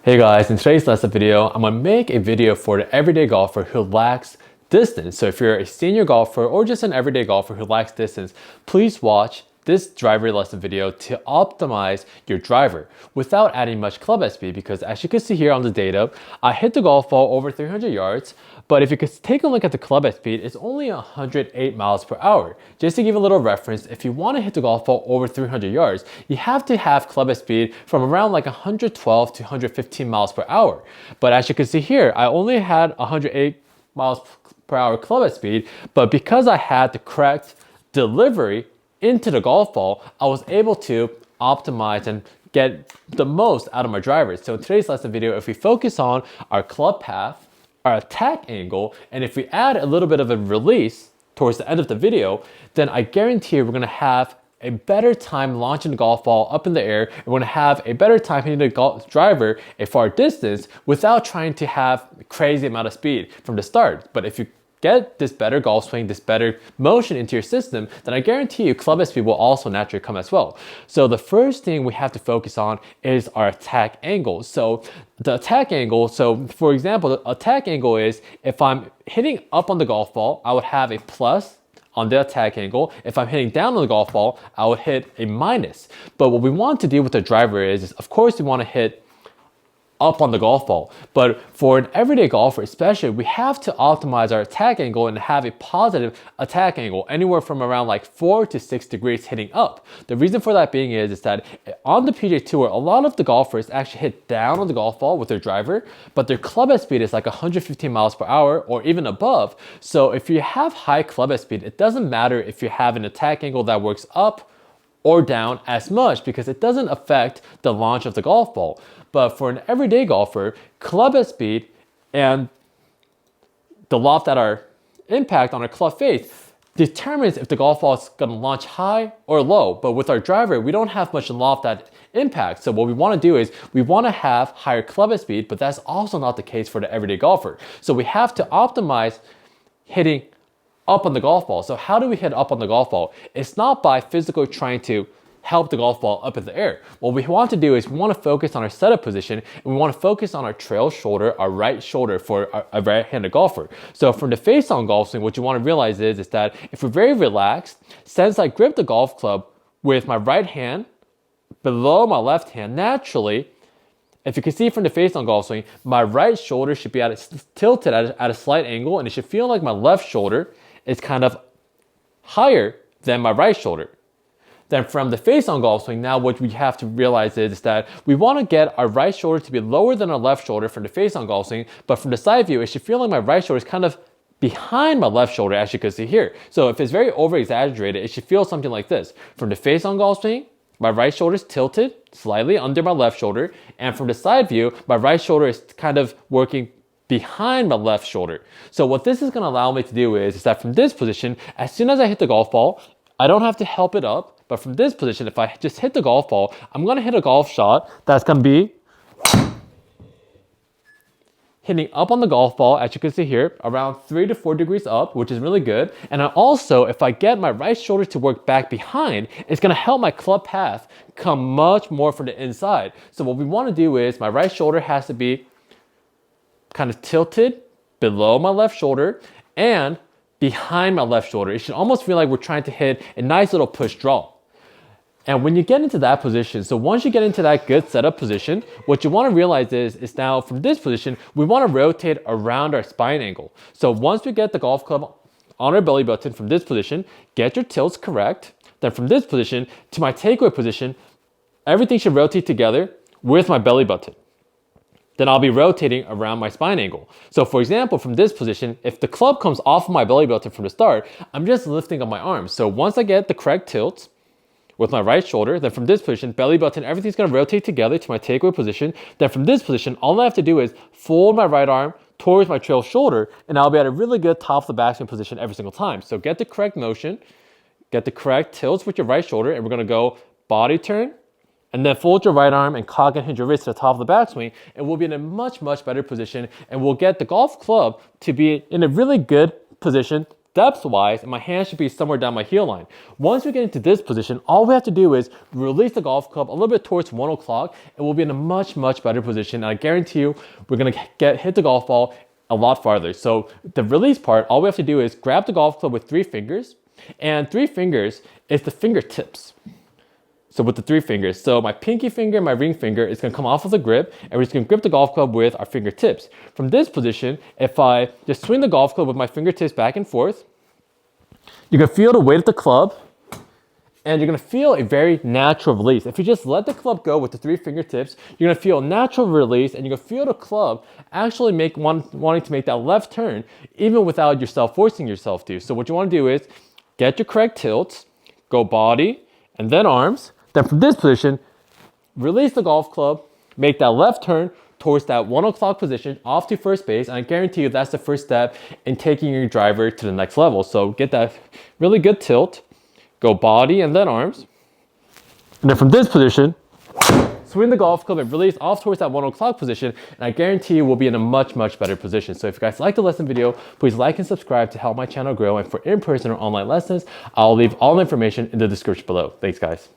Hey guys, in today's lesson video, I'm gonna make a video for the everyday golfer who lacks distance. So if you're a senior golfer or just an everyday golfer who lacks distance, please watch this driver lesson video to optimize your driver without adding much club head speed, because as you can see here on the data, I hit the golf ball over 300 yards, but if you could take a look at the club head speed, it's only 108 miles per hour. Just to give a little reference, if you want to hit the golf ball over 300 yards, you have to have club head speed from around like 112 to 115 miles per hour. But as you can see here, I only had 108 miles per hour club head speed, but because I had the correct delivery into the golf ball, I was able to optimize and get the most out of my drivers. So in today's lesson video, if we focus on our club path, our attack angle, and if we add a little bit of a release towards the end of the video, then I guarantee we're gonna have a better time launching the golf ball up in the air, and we're gonna have a better time hitting the golf driver a far distance without trying to have a crazy amount of speed from the start. But if you get this better golf swing, this better motion into your system, then I guarantee you club head speed will also naturally come as well. So the first thing we have to focus on is our attack angle. So the attack angle, so for example, the attack angle is if I'm hitting up on the golf ball, I would have a plus on the attack angle. If I'm hitting down on the golf ball, I would hit a minus. But what we want to do with the driver is of course we want to hit up on the golf ball. But for an everyday golfer especially, we have to optimize our attack angle and have a positive attack angle, anywhere from around like 4 to 6 degrees hitting up. The reason for that being is that on the PGA Tour, a lot of the golfers actually hit down on the golf ball with their driver, but their club head speed is like 115 miles per hour or even above. So if you have high club head speed, it doesn't matter if you have an attack angle that works up or down as much, because it doesn't affect the launch of the golf ball. But for an everyday golfer, club head speed and the loft at our impact on our club face determines if the golf ball is going to launch high or low. But with our driver, we don't have much loft at impact. So what we want to do is we want to have higher club head speed, but that's also not the case for the everyday golfer. So we have to optimize hitting up on the golf ball. So how do we hit up on the golf ball? It's not by physically trying to help the golf ball up in the air. What we want to do is we want to focus on our setup position, and we want to focus on our trail shoulder, our right shoulder for a right-handed golfer. So from the face-on golf swing, what you want to realize is that if we're very relaxed, since I grip the golf club with my right hand below my left hand, naturally, if you can see from the face-on golf swing, my right shoulder should be tilted at a slight angle, and it should feel like my left shoulder is kind of higher than my right shoulder. Then from the face-on golf swing, now what we have to realize is that we want to get our right shoulder to be lower than our left shoulder from the face-on golf swing, but from the side view, it should feel like my right shoulder is kind of behind my left shoulder, as you can see here. So if it's very over-exaggerated, it should feel something like this. From the face-on golf swing, my right shoulder is tilted slightly under my left shoulder, and from the side view, my right shoulder is kind of working behind my left shoulder. So what this is going to allow me to do is that from this position, as soon as I hit the golf ball, I don't have to help it up, but from this position, if I just hit the golf ball, I'm going to hit a golf shot that's going to be hitting up on the golf ball, as you can see here, around 3 to 4 degrees up, which is really good. And also, if I get my right shoulder to work back behind, it's going to help my club path come much more from the inside. So what we want to do is my right shoulder has to be kind of tilted below my left shoulder and behind my left shoulder. It should almost feel like we're trying to hit a nice little push draw. And when you get into that position, so once you get into that good setup position, what you want to realize is now from this position, we want to rotate around our spine angle. So once we get the golf club on our belly button from this position, get your tilts correct. Then from this position to my takeaway position, everything should rotate together with my belly button. Then I'll be rotating around my spine angle. So for example, from this position, if the club comes off of my belly button from the start, I'm just lifting up my arms. So once I get the correct tilt with my right shoulder, then from this position, belly button, everything's gonna rotate together to my takeaway position. Then from this position, all I have to do is fold my right arm towards my trail shoulder, and I'll be at a really good top of the backswing position every single time. So get the correct motion, get the correct tilts with your right shoulder, and we're gonna go body turn, and then fold your right arm and cock and hinge your wrist to the top of the backswing, and we'll be in a much, much better position, and we'll get the golf club to be in a really good position depth-wise, and my hand should be somewhere down my heel line. Once we get into this position, all we have to do is release the golf club a little bit towards 1 o'clock, and we'll be in a much, much better position. And I guarantee you, we're gonna hit the golf ball a lot farther. So the release part, all we have to do is grab the golf club with 3 fingers, and 3 fingers is the fingertips. So with the 3 fingers, so my pinky finger and my ring finger is gonna come off of the grip, and we're just gonna grip the golf club with our fingertips. From this position, if I just swing the golf club with my fingertips back and forth, you're gonna feel the weight of the club, and you're gonna feel a very natural release. If you just let the club go with the 3 fingertips, you're gonna feel a natural release, and you're gonna feel the club actually wanting to make that left turn, even without yourself forcing yourself to. So what you wanna do is get your correct tilt, go body, and then arms. Then from this position, release the golf club, make that left turn towards that 1 o'clock position off to first base, and I guarantee you that's the first step in taking your driver to the next level. So get that really good tilt, go body and then arms. And then from this position, swing the golf club and release off towards that 1 o'clock position, and I guarantee you we'll be in a much, much better position. So if you guys like the lesson video, please like and subscribe to help my channel grow, and for in-person or online lessons, I'll leave all the information in the description below. Thanks guys.